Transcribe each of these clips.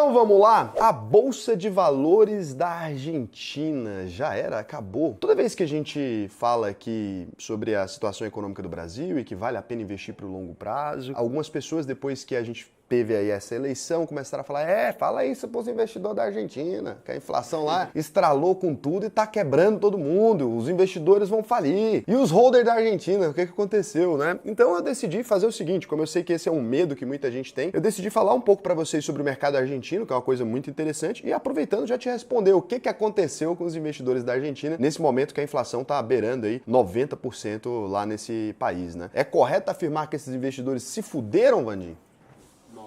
Então vamos lá, a Bolsa de Valores da Argentina já era, acabou. Toda vez que a gente fala aqui sobre a situação econômica do Brasil e que vale a pena investir para o longo prazo, algumas pessoas depois que a gente teve aí essa eleição, começaram a falar, fala isso pros investidores da Argentina, que a inflação lá estralou com tudo e tá quebrando todo mundo, os investidores vão falir. E os holders da Argentina, o que aconteceu, né? Então eu decidi fazer o seguinte, como eu sei que esse é um medo que muita gente tem, eu decidi falar um pouco para vocês sobre o mercado argentino, que é uma coisa muito interessante, e aproveitando já te responder o que aconteceu com os investidores da Argentina nesse momento que a inflação tá beirando aí 90% lá nesse país, né? É correto afirmar que esses investidores se fuderam, Vandinho? 90%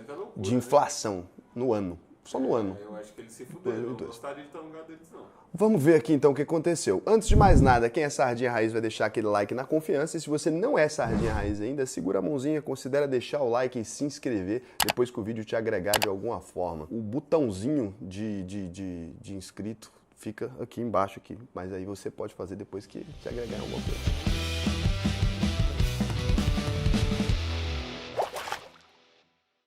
é loucura, de inflação no ano. Só no ano. Eu acho que eles se fuderam. Eu não gostaria de estar no lugar deles, não. Vamos ver aqui então o que aconteceu. Antes de mais nada, quem é Sardinha Raiz vai deixar aquele like na confiança. E se você não é Sardinha Raiz ainda, segura a mãozinha, considera deixar o like e se inscrever depois que o vídeo te agregar de alguma forma. O botãozinho de inscrito fica aqui embaixo, aqui, mas aí você pode fazer depois que te agregar em alguma coisa.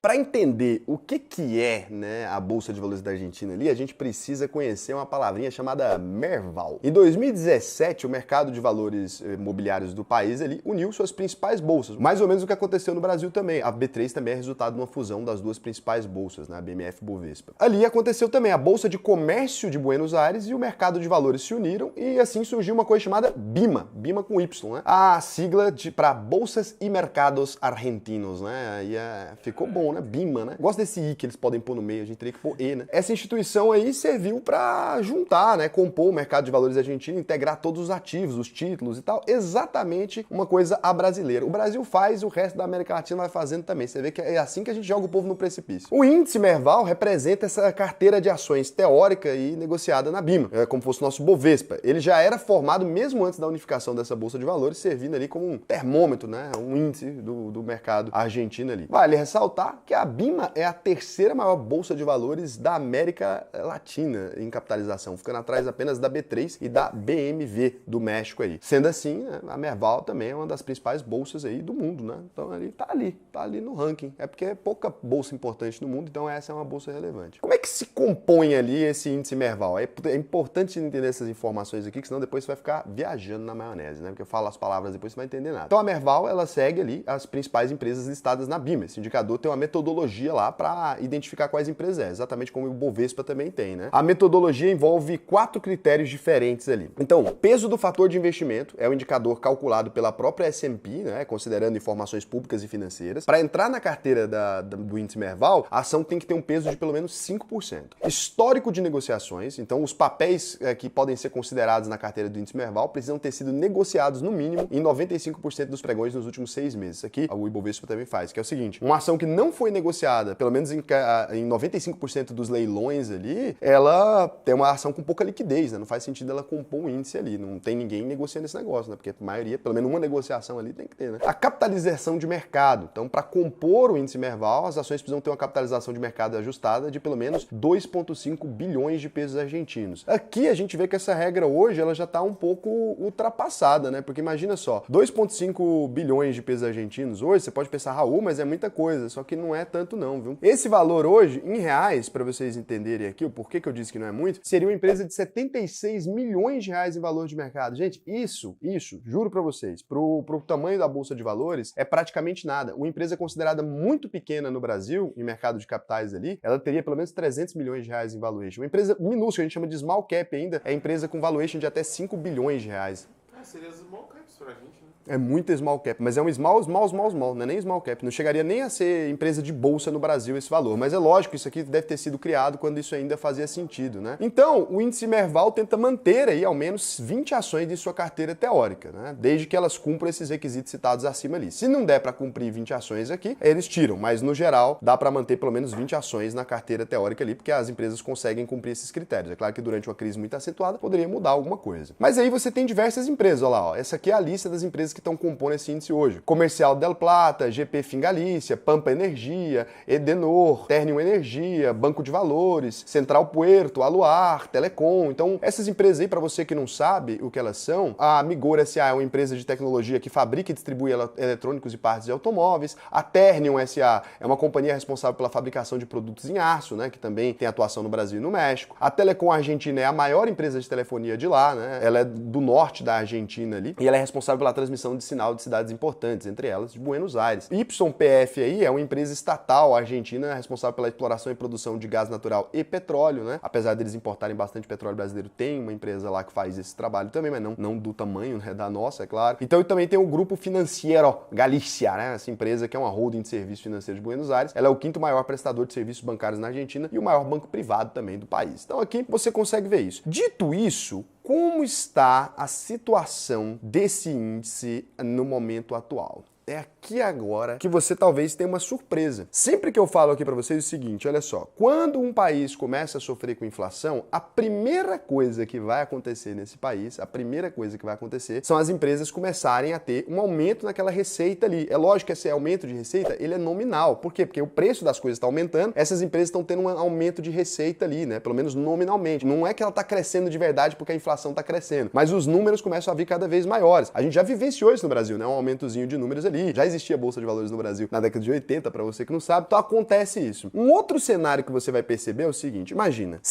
Para entender o que é, né, a Bolsa de Valores da Argentina ali, a gente precisa conhecer uma palavrinha chamada Merval. Em 2017, o mercado de valores imobiliários do país ali uniu suas principais bolsas. Mais ou menos o que aconteceu no Brasil também. A B3 também é resultado de uma fusão das duas principais bolsas, né, a BMF e Bovespa. Ali aconteceu também a Bolsa de Comércio de Buenos Aires e o mercado de valores se uniram e assim surgiu uma coisa chamada BIMA, BIMA com Y, né? A sigla para Bolsas e Mercados Argentinos, né? Aí ficou bom, né? BIMA, né? Gosto desse I que eles podem pôr no meio, a gente teria que pôr E, né? Essa instituição aí serviu para juntar, né? Compor o mercado de valores argentino, integrar todos os ativos, os títulos e tal. Exatamente uma coisa a brasileira. O Brasil faz, o resto da América Latina vai fazendo também. Você vê que é assim que a gente joga o povo no precipício. O índice Merval representa essa carteira de ações teórica e negociada na BIMA, como fosse o nosso Bovespa. Ele já era formado mesmo antes da unificação dessa bolsa de valores, servindo ali como um termômetro, né? Um índice do mercado argentino ali. Vale ressaltar que a BIMA é a terceira maior bolsa de valores da América Latina em capitalização, ficando atrás apenas da B3 e da BMV do México aí. Sendo assim, a Merval também é uma das principais bolsas aí do mundo, né? Então ele tá ali no ranking. É porque é pouca bolsa importante no mundo, então essa é uma bolsa relevante. Como é que se compõe ali esse índice Merval? É importante entender essas informações aqui, que senão depois você vai ficar viajando na maionese, né? Porque eu falo as palavras depois você não vai entender nada. Então a Merval, ela segue ali as principais empresas listadas na BIMA. Esse indicador tem uma metodologia lá para identificar quais empresas é, exatamente como o Bovespa também tem, né? A metodologia envolve 4 critérios diferentes ali. Então, peso do fator de investimento é o indicador calculado pela própria S&P, né, considerando informações públicas e financeiras. Para entrar na carteira do índice Merval, a ação tem que ter um peso de pelo menos 5%. Histórico de negociações, então os papéis que podem ser considerados na carteira do índice Merval precisam ter sido negociados no mínimo em 95% dos pregões nos últimos 6 meses. Aqui o Ibovespa também faz, que é o seguinte: uma ação que não foi negociada, pelo menos em 95% dos leilões ali, ela tem uma ação com pouca liquidez, né? Não faz sentido ela compor um índice ali, não tem ninguém negociando esse negócio, né? Porque a maioria, pelo menos uma negociação ali tem que ter, né? A capitalização de mercado. Então, para compor o índice Merval, as ações precisam ter uma capitalização de mercado ajustada de pelo menos 2,5 bilhões de pesos argentinos. Aqui a gente vê que essa regra hoje, ela já está um pouco ultrapassada, né? Porque imagina só, 2,5 bilhões de pesos argentinos hoje, você pode pensar, Raul, mas é muita coisa, só que não é tanto não, viu? Esse valor hoje, em reais, para vocês entenderem aqui o porquê que eu disse que não é muito, seria uma empresa de 76 milhões de reais em valor de mercado. Gente, isso, juro para vocês, pro tamanho da Bolsa de Valores, é praticamente nada. Uma empresa considerada muito pequena no Brasil, em mercado de capitais ali, ela teria pelo menos 300 milhões de reais em valuation. Uma empresa minúscula, a gente chama de small cap ainda, é empresa com valuation de até 5 bilhões de reais. Seria small caps pra gente, né? É muito small cap, mas é um small, não é nem small cap, não chegaria nem a ser empresa de bolsa no Brasil esse valor, mas é lógico, isso aqui deve ter sido criado quando isso ainda fazia sentido, né? Então, o índice Merval tenta manter aí ao menos 20 ações de sua carteira teórica, né? Desde que elas cumpram esses requisitos citados acima ali. Se não der para cumprir 20 ações aqui, eles tiram, mas no geral dá para manter pelo menos 20 ações na carteira teórica ali, porque as empresas conseguem cumprir esses critérios. É claro que durante uma crise muito acentuada poderia mudar alguma coisa. Mas aí você tem diversas empresas, olha lá, ó. Essa aqui é a lista das empresas empresas que estão compondo esse índice hoje. Comercial Del Plata, GP Fingalícia, Pampa Energia, Edenor, Ternium Energia, Banco de Valores, Central Puerto, Aluar, Telecom. Então, essas empresas aí, para você que não sabe o que elas são, a Migor S.A. é uma empresa de tecnologia que fabrica e distribui eletrônicos e partes de automóveis. A Ternium S.A. é uma companhia responsável pela fabricação de produtos em aço, né, que também tem atuação no Brasil e no México. A Telecom Argentina é a maior empresa de telefonia de lá, né? Ela é do norte da Argentina ali e ela é responsável pela transmissão de sinal de cidades importantes, entre elas de Buenos Aires. YPF aí é uma empresa estatal argentina responsável pela exploração e produção de gás natural e petróleo, né? Apesar deles importarem bastante petróleo brasileiro, tem uma empresa lá que faz esse trabalho também, mas não do tamanho, né, da nossa, é claro. Então e também tem o Grupo Financiero Galicia, né? Essa empresa que é uma holding de serviços financeiros de Buenos Aires. Ela é o quinto maior prestador de serviços bancários na Argentina e o maior banco privado também do país. Então aqui você consegue ver isso. Dito isso, como está a situação desse índice no momento atual? É aqui agora que você talvez tenha uma surpresa. Sempre que eu falo aqui para vocês o seguinte, olha só, quando um país começa a sofrer com inflação, a primeira coisa que vai acontecer nesse país, a primeira coisa que vai acontecer são as empresas começarem a ter um aumento naquela receita ali. É lógico que esse aumento de receita, ele é nominal. Por quê? Porque o preço das coisas está aumentando, essas empresas estão tendo um aumento de receita ali, né? Pelo menos nominalmente. Não é que ela está crescendo de verdade porque a inflação está crescendo, mas os números começam a vir cada vez maiores. A gente já vivenciou isso no Brasil, né? Um aumentozinho de números ali. Já existia a Bolsa de Valores no Brasil na década de 80, para você que não sabe, então acontece isso. Um outro cenário que você vai perceber é o seguinte, imagina,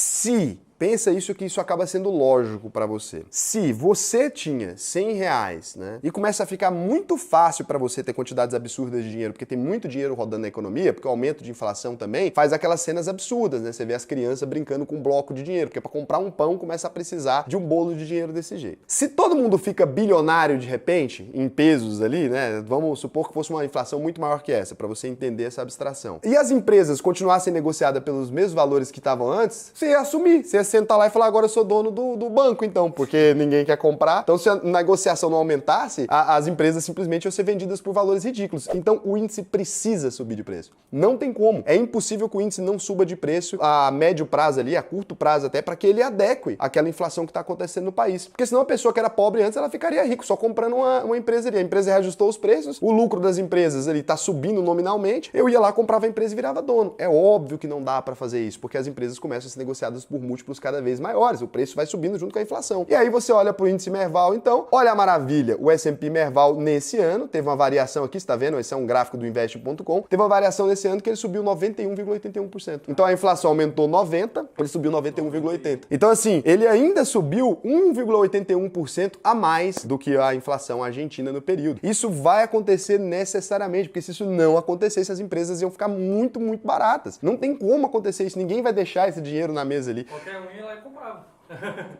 pensa isso que isso acaba sendo lógico para você. Se você tinha 100 reais, né, e começa a ficar muito fácil para você ter quantidades absurdas de dinheiro, porque tem muito dinheiro rodando na economia, porque o aumento de inflação também faz aquelas cenas absurdas, né? Você vê as crianças brincando com um bloco de dinheiro, porque para comprar um pão começa a precisar de um bolo de dinheiro desse jeito. Se todo mundo fica bilionário de repente, em pesos ali, né, vamos supor que fosse uma inflação muito maior que essa, para você entender essa abstração. E as empresas continuassem negociadas pelos mesmos valores que estavam antes, você ia assumir, você ia sentar lá e falar, agora eu sou dono do banco, então, porque ninguém quer comprar. Então, se a negociação não aumentasse, as empresas simplesmente iam ser vendidas por valores ridículos. Então, o índice precisa subir de preço. Não tem como. É impossível que o índice não suba de preço a médio prazo ali, a curto prazo até, para que ele adeque àquela inflação que está acontecendo no país. Porque senão a pessoa que era pobre antes, ela ficaria rica, só comprando uma empresa ali. A empresa reajustou os preços, o lucro das empresas ali está subindo nominalmente, eu ia lá, comprava a empresa e virava dono. É óbvio que não dá para fazer isso, porque as empresas começam a ser negociadas por múltiplos cada vez maiores, o preço vai subindo junto com a inflação. E aí você olha para o índice Merval, então, olha a maravilha, o S&P Merval nesse ano, teve uma variação aqui, você está vendo? Esse é um gráfico do Invest.com, teve uma variação nesse ano que ele subiu 91,81%. Então a inflação aumentou 90, ele subiu 91,80%. Então assim, ele ainda subiu 1,81% a mais do que a inflação argentina no período. Isso vai acontecer necessariamente, porque se isso não acontecesse, as empresas iam ficar muito, muito baratas. Não tem como acontecer isso, ninguém vai deixar esse dinheiro na mesa ali. Qualquer um ia lá e comprava.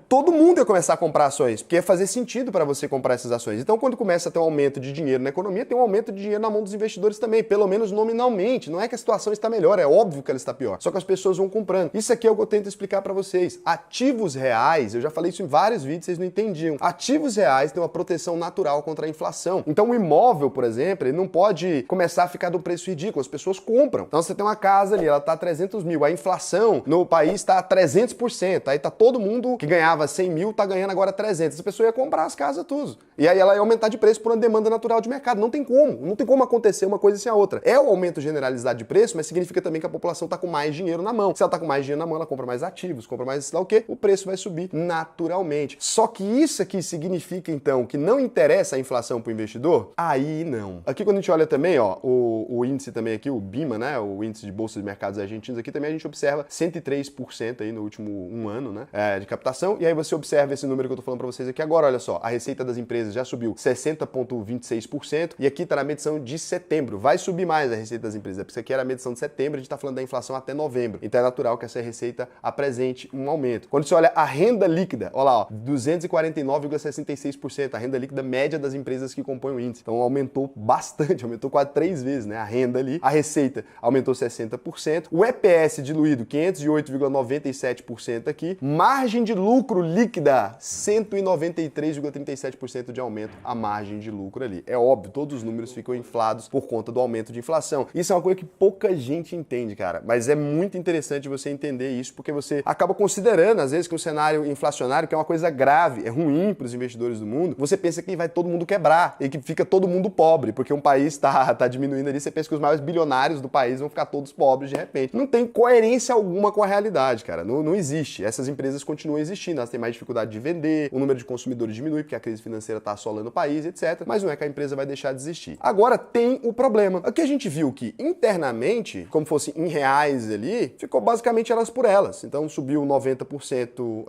Todo mundo ia começar a comprar ações, porque ia fazer sentido para você comprar essas ações. Então, quando começa a ter um aumento de dinheiro na economia, tem um aumento de dinheiro na mão dos investidores também, pelo menos nominalmente. Não é que a situação está melhor, é óbvio que ela está pior. Só que as pessoas vão comprando. Isso aqui é o que eu tento explicar para vocês. Ativos reais, eu já falei isso em vários vídeos, vocês não entendiam. Ativos reais têm uma proteção natural contra a inflação. Então, o imóvel, por exemplo, ele não pode começar a ficar do preço ridículo. As pessoas compram. Então, você tem uma casa ali, ela está a 300 mil. A inflação no país está a 300%. Aí tá todo mundo que ganhava 100 mil, tá ganhando agora 300. Essa pessoa ia comprar as casas tudo. E aí ela ia aumentar de preço por uma demanda natural de mercado. Não tem como acontecer uma coisa sem a outra. É o aumento generalizado de preço, mas significa também que a população tá com mais dinheiro na mão. Se ela tá com mais dinheiro na mão, ela compra mais ativos, compra mais sei lá o quê, o preço vai subir naturalmente. Só que isso aqui significa, então, que não interessa a inflação pro investidor? Aí não. Aqui quando a gente olha também, ó, o índice também aqui, o BIMA, né, o índice de bolsa de mercados argentinos, aqui também a gente observa 103% aí no último um ano, né, de captação. E aí você observa esse número que eu tô falando para vocês aqui agora, olha só, a receita das empresas já subiu 60,26% e aqui tá na medição de setembro. Vai subir mais a receita das empresas, porque isso aqui era a medição de setembro, a gente tá falando da inflação até novembro. Então é natural que essa receita apresente um aumento. Quando você olha a renda líquida, olha lá, ó, 249,66%, a renda líquida média das empresas que compõem o índice. Então aumentou bastante, aumentou quase 3 vezes, né? A renda ali, a receita aumentou 60%, o EPS diluído 508,97% aqui, margem Margem de lucro líquida, 193,37% de aumento a margem de lucro ali. É óbvio, todos os números ficam inflados por conta do aumento de inflação. Isso é uma coisa que pouca gente entende, cara, mas é muito interessante você entender isso, porque você acaba considerando, às vezes, que um cenário inflacionário, que é uma coisa grave, é ruim para os investidores do mundo, você pensa que vai todo mundo quebrar e que fica todo mundo pobre, porque um país tá diminuindo ali, você pensa que os maiores bilionários do país vão ficar todos pobres de repente. Não tem coerência alguma com a realidade, cara. Não existe. Essas empresas continuam existindo, elas têm mais dificuldade de vender, o número de consumidores diminui porque a crise financeira está assolando o país, etc. Mas não é que a empresa vai deixar de existir. Agora tem o problema. Aqui a gente viu que internamente, como fosse em reais ali, ficou basicamente elas por elas. Então subiu 90%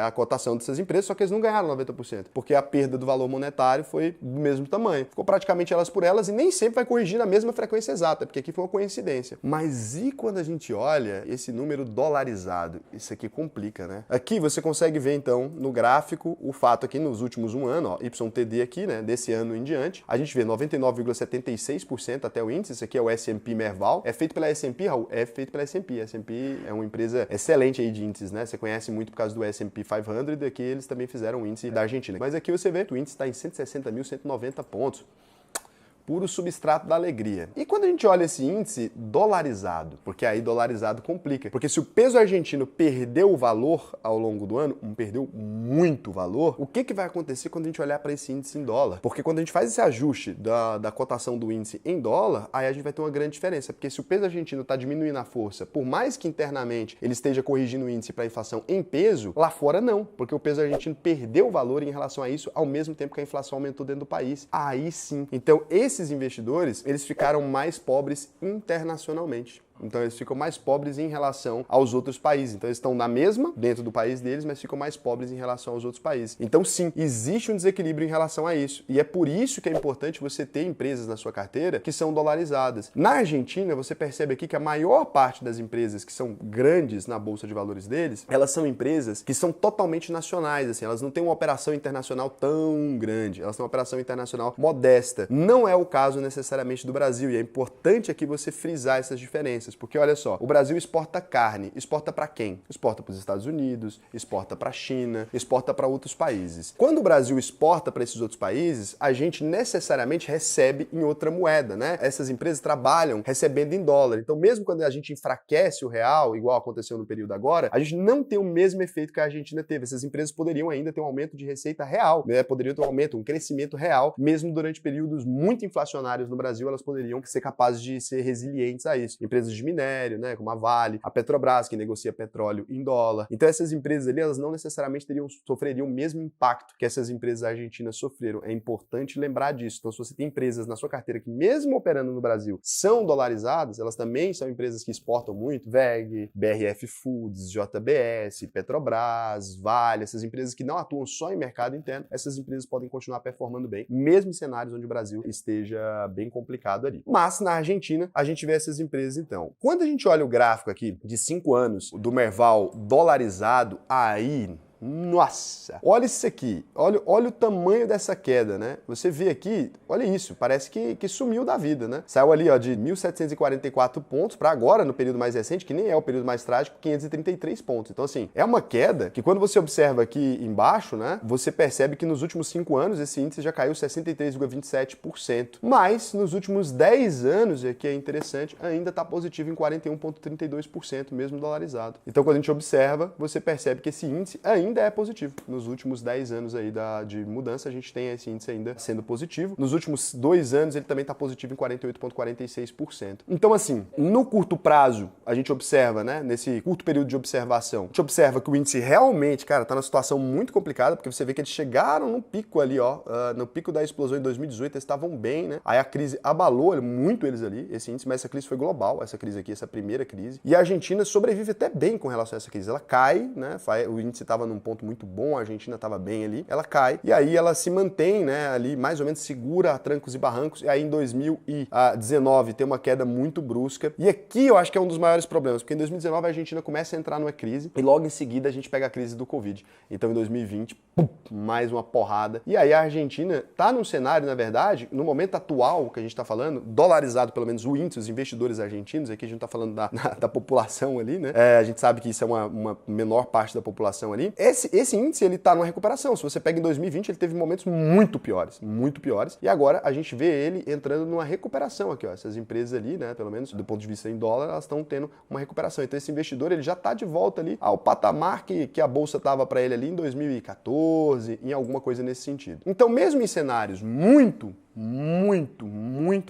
a cotação dessas empresas, só que eles não ganharam 90%, porque a perda do valor monetário foi do mesmo tamanho. Ficou praticamente elas por elas e nem sempre vai corrigir na mesma frequência exata, porque aqui foi uma coincidência. Mas e quando a gente olha esse número dolarizado? Isso aqui complica, né? Aqui você consegue ver, então, no gráfico, o fato aqui nos últimos um ano, ó, YTD aqui, né, desse ano em diante, a gente vê 99,76% até o índice, isso aqui é o S&P Merval. É feito pela S&P, Raul? É feito pela S&P. A S&P é uma empresa excelente aí de índices, né? Você conhece muito por causa do S&P 500, aqui eles também fizeram o índice da Argentina. Mas aqui você vê que o índice está em 160.190 pontos. Puro substrato da alegria. E quando a gente olha esse índice dolarizado, porque aí dolarizado complica, porque se o peso argentino perdeu o valor ao longo do ano, perdeu muito valor, o que vai acontecer quando a gente olhar para esse índice em dólar? Porque quando a gente faz esse ajuste da cotação do índice em dólar, aí a gente vai ter uma grande diferença, porque se o peso argentino está diminuindo a força, por mais que internamente ele esteja corrigindo o índice para a inflação em peso, lá fora não, porque o peso argentino perdeu valor em relação a isso, ao mesmo tempo que a inflação aumentou dentro do país. Aí sim. Então esses investidores, eles ficaram mais pobres internacionalmente. Então eles ficam mais pobres em relação aos outros países. Então eles estão na mesma, dentro do país deles, mas ficam mais pobres em relação aos outros países. Então sim, existe um desequilíbrio em relação a isso. E é por isso que é importante você ter empresas na sua carteira que são dolarizadas. Na Argentina, você percebe aqui que a maior parte das empresas que são grandes na Bolsa de Valores deles, elas são empresas que são totalmente nacionais, assim, elas não têm uma operação internacional tão grande, elas têm uma operação internacional modesta. Não é o caso necessariamente do Brasil, e é importante aqui você frisar essas diferenças. Porque olha só, o Brasil exporta carne, exporta para quem? Exporta para os Estados Unidos, exporta para a China, exporta para outros países. Quando o Brasil exporta para esses outros países, a gente necessariamente recebe em outra moeda, né? Essas empresas trabalham recebendo em dólar. Então, mesmo quando a gente enfraquece o real, igual aconteceu no período agora, a gente não tem o mesmo efeito que a Argentina teve. Essas empresas poderiam ainda ter um aumento de receita real, né? Poderiam ter um aumento, um crescimento real, mesmo durante períodos muito inflacionários no Brasil, elas poderiam ser capazes de ser resilientes a isso. Empresas de minério, né, como a Vale, a Petrobras, que negocia petróleo em dólar. Então essas empresas ali, elas não necessariamente sofreriam o mesmo impacto que essas empresas argentinas sofreram. É importante lembrar disso. Então se você tem empresas na sua carteira que mesmo operando no Brasil são dolarizadas, elas também são empresas que exportam muito, WEG, BRF Foods, JBS, Petrobras, Vale, essas empresas que não atuam só em mercado interno, essas empresas podem continuar performando bem, mesmo em cenários onde o Brasil esteja bem complicado ali. Mas na Argentina, a gente vê essas empresas então. Quando a gente olha o gráfico aqui de 5 anos do Merval dolarizado, aí... Nossa! Olha isso aqui, olha o tamanho dessa queda, né? Você vê aqui, olha isso, parece que sumiu da vida, né? Saiu ali, ó, de 1.744 pontos para agora, no período mais recente, que nem é o período mais trágico, 533 pontos. Então, assim, é uma queda que quando você observa aqui embaixo, né, você percebe que nos últimos 5 anos esse índice já caiu 63,27%. Mas nos últimos 10 anos, e aqui é interessante, ainda está positivo em 41,32%, mesmo dolarizado. Então, quando a gente observa, você percebe que esse índice ainda é positivo. Nos últimos 10 anos aí de mudança, a gente tem esse índice ainda sendo positivo. Nos últimos 2 anos, ele também está positivo em 48,46%. Então, assim, no curto prazo, a gente observa, né, nesse curto período de observação, a gente observa que o índice realmente, cara, está numa situação muito complicada, porque você vê que eles chegaram no pico ali, ó, no pico da explosão em 2018, eles estavam bem, né? Aí a crise abalou muito eles ali, esse índice, mas essa crise foi global, essa crise aqui, essa primeira crise. E a Argentina sobrevive até bem com relação a essa crise. Ela cai, né? O índice estava num num ponto muito bom, a Argentina estava bem ali, ela cai e aí ela se mantém, né, ali mais ou menos segura a trancos e barrancos, e aí em 2019 tem uma queda muito brusca. E aqui eu acho que é um dos maiores problemas, porque em 2019 a Argentina começa a entrar numa crise e logo em seguida a gente pega a crise do Covid. Então em 2020, pum, mais uma porrada. E aí a Argentina tá num cenário, na verdade, no momento atual que a gente tá falando, dolarizado pelo menos o índice, os investidores argentinos, aqui a gente tá falando da população ali, né? A gente sabe que isso é uma menor parte da população ali. Esse índice, ele tá numa recuperação. Se você pega em 2020, ele teve momentos muito piores, e agora a gente vê ele entrando numa recuperação aqui, ó. Essas empresas ali, né, pelo menos do ponto de vista em dólar, elas estão tendo uma recuperação. Então esse investidor, ele já tá de volta ali ao patamar que a bolsa tava para ele ali em 2014, em alguma coisa nesse sentido. Então, mesmo em cenários muito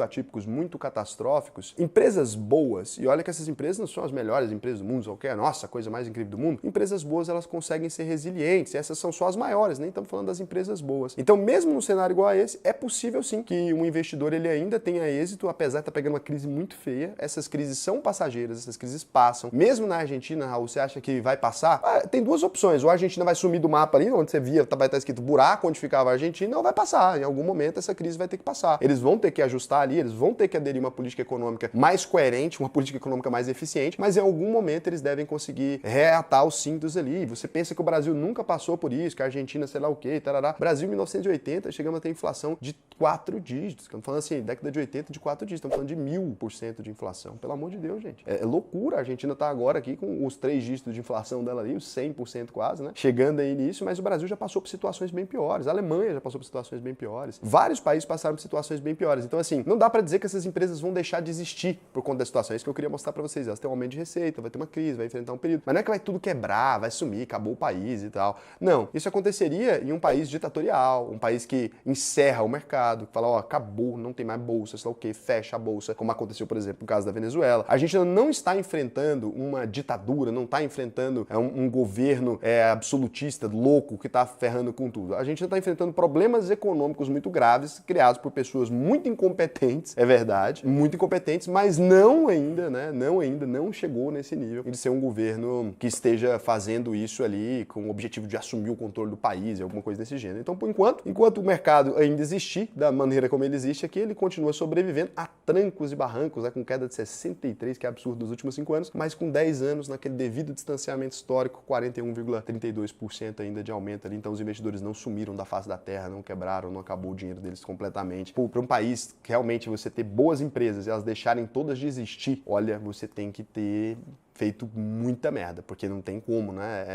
atípicos, muito catastróficos, empresas boas, e olha que essas empresas não são as melhores empresas do mundo, qualquer, nossa, a coisa mais incrível do mundo, empresas boas, elas conseguem ser resilientes, e essas são só as maiores, nem estamos falando das empresas boas. Então, mesmo num cenário igual a esse, é possível sim que um investidor, ele ainda tenha êxito, apesar de estar pegando uma crise muito feia. Essas crises são passageiras, essas crises passam. Mesmo na Argentina, Raul, você acha que vai passar? Tem duas opções, ou a Argentina vai sumir do mapa ali, onde você via, vai estar escrito buraco, onde ficava a Argentina, ou vai passar. Em algum momento essa crise vai ter que passar. Eles vão ter que ajustar ali, eles vão ter que aderir uma política econômica mais coerente, uma política econômica mais eficiente, mas em algum momento eles devem conseguir reatar os cintos ali. Você pensa que o Brasil nunca passou por isso, que a Argentina sei lá o quê, tarará. Brasil em 1980 chegamos a ter inflação de 4 dígitos. Estamos falando assim, década de 80 de 4 dígitos, estamos falando de 1000% de inflação. Pelo amor de Deus, gente. É loucura. A Argentina está agora aqui com os 3 dígitos de inflação dela ali, os 100% quase, né? Chegando aí nisso, mas o Brasil já passou por situações bem piores. A Alemanha já passou por situações bem piores. Vários países passaram por situações bem piores. Então, assim, não dá pra dizer que essas empresas vão deixar de existir por conta da situação. É isso que eu queria mostrar pra vocês. Elas têm um aumento de receita, vai ter uma crise, vai enfrentar um período. Mas não é que vai tudo quebrar, vai sumir, acabou o país e tal. Não. Isso aconteceria em um país ditatorial, um país que encerra o mercado, que fala, ó, acabou, não tem mais bolsa, sei lá o quê, fecha a bolsa, como aconteceu, por exemplo, no caso da Venezuela. A gente não está enfrentando uma ditadura, não está enfrentando um governo absolutista, louco, que está ferrando com tudo. A gente está enfrentando problemas econômicos muito graves, criados por pessoas muito incompetentes, é verdade, muito incompetentes, mas não ainda, né, não chegou nesse nível de ser um governo que esteja fazendo isso ali com o objetivo de assumir o controle do país, alguma coisa desse gênero. Então, por enquanto o mercado ainda existir da maneira como ele existe aqui, ele continua sobrevivendo a trancos e barrancos, né, com queda de 63, que é absurdo dos últimos 5 anos, mas com 10 anos naquele devido distanciamento histórico, 41,32% ainda de aumento ali. Então, os investidores não sumiram da face da terra, não quebraram, não acabou o dinheiro deles completamente. Para um país que realmente você ter boas empresas e elas deixarem todas de existir, olha, você tem que ter feito muita merda, porque não tem como, né?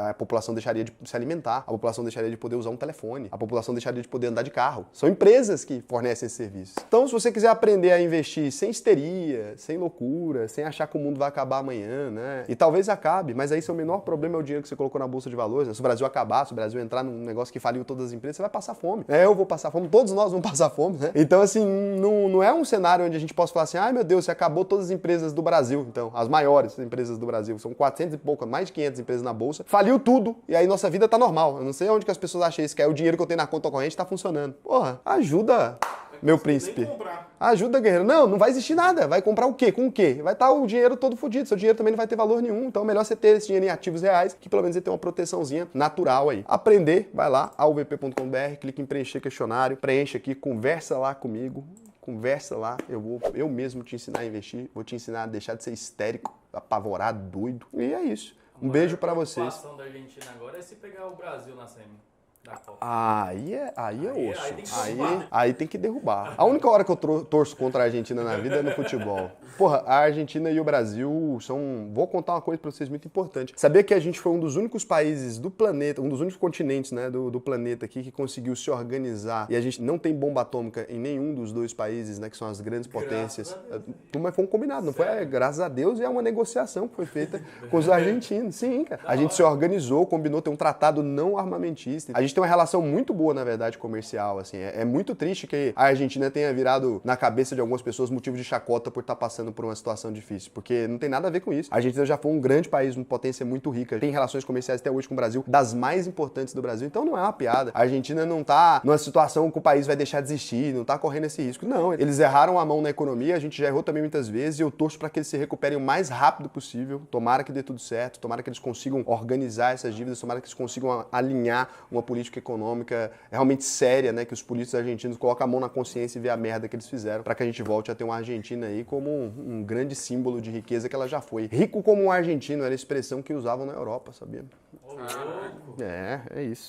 A população deixaria de se alimentar, a população deixaria de poder usar um telefone, a população deixaria de poder andar de carro. São empresas que fornecem esse serviço. Então, se você quiser aprender a investir sem histeria, sem loucura, sem achar que o mundo vai acabar amanhã, né? E talvez acabe, mas aí seu menor problema é o dinheiro que você colocou na bolsa de valores, né? Se o Brasil acabar, se o Brasil entrar num negócio que faliu todas as empresas, você vai passar fome. Eu vou passar fome, todos nós vamos passar fome, né? Então, assim, não é um cenário onde a gente possa falar assim, ai meu Deus, você acabou todas as empresas do Brasil, então, as maiores empresas do Brasil, são 400 e pouco, mais de 500 empresas na bolsa, faliu tudo, e aí nossa vida tá normal. Eu não sei onde que as pessoas acham isso, que é o dinheiro que eu tenho na conta corrente tá funcionando. Porra, ajuda, meu príncipe. Ajuda, guerreiro. Não vai existir nada. Vai comprar o quê? Com o quê? Vai estar o dinheiro todo fodido. Seu dinheiro também não vai ter valor nenhum. Então é melhor você ter esse dinheiro em ativos reais, que pelo menos ele tem uma proteçãozinha natural aí. Aprender, vai lá, alvp.com.br, clica em preencher questionário, preenche aqui, conversa lá comigo. Conversa lá, eu mesmo te ensinar a investir, vou te ensinar a deixar de ser histérico, apavorado, doido. E é isso. Um beijo pra vocês. A situação da Argentina agora é se pegar o Brasil na semi. Aí é osso. Aí tem que derrubar. A única hora que eu torço contra a Argentina na vida é no futebol. Porra, a Argentina e o Brasil são... Vou contar uma coisa pra vocês muito importante. Sabia que a gente foi um dos únicos países do planeta, um dos únicos continentes, né, do planeta aqui que conseguiu se organizar, e a gente não tem bomba atômica em nenhum dos dois países, né, que são as grandes potências. Mas foi um combinado, não foi? Graças a Deus, e é uma negociação que foi feita com os argentinos. Sim, cara. A gente se organizou, combinou, tem um tratado não armamentista. A gente gente tem uma relação muito boa, na verdade, comercial, assim. É muito triste que a Argentina tenha virado, na cabeça de algumas pessoas, motivo de chacota por estar passando por uma situação difícil, porque não tem nada a ver com isso. A Argentina já foi um grande país, uma potência muito rica, tem relações comerciais até hoje com o Brasil, das mais importantes do Brasil, então não é uma piada. A Argentina não tá numa situação que o país vai deixar de existir, não tá correndo esse risco. Não, eles erraram a mão na economia, a gente já errou também muitas vezes, e eu torço para que eles se recuperem o mais rápido possível. Tomara que dê tudo certo, tomara que eles consigam organizar essas dívidas, tomara que eles consigam alinhar uma política econômica realmente séria, né, que os políticos argentinos colocam a mão na consciência e vê a merda que eles fizeram, para que a gente volte a ter uma Argentina aí como um grande símbolo de riqueza que ela já foi. Rico como um argentino era a expressão que usavam na Europa, sabia? Ô, louco. É isso.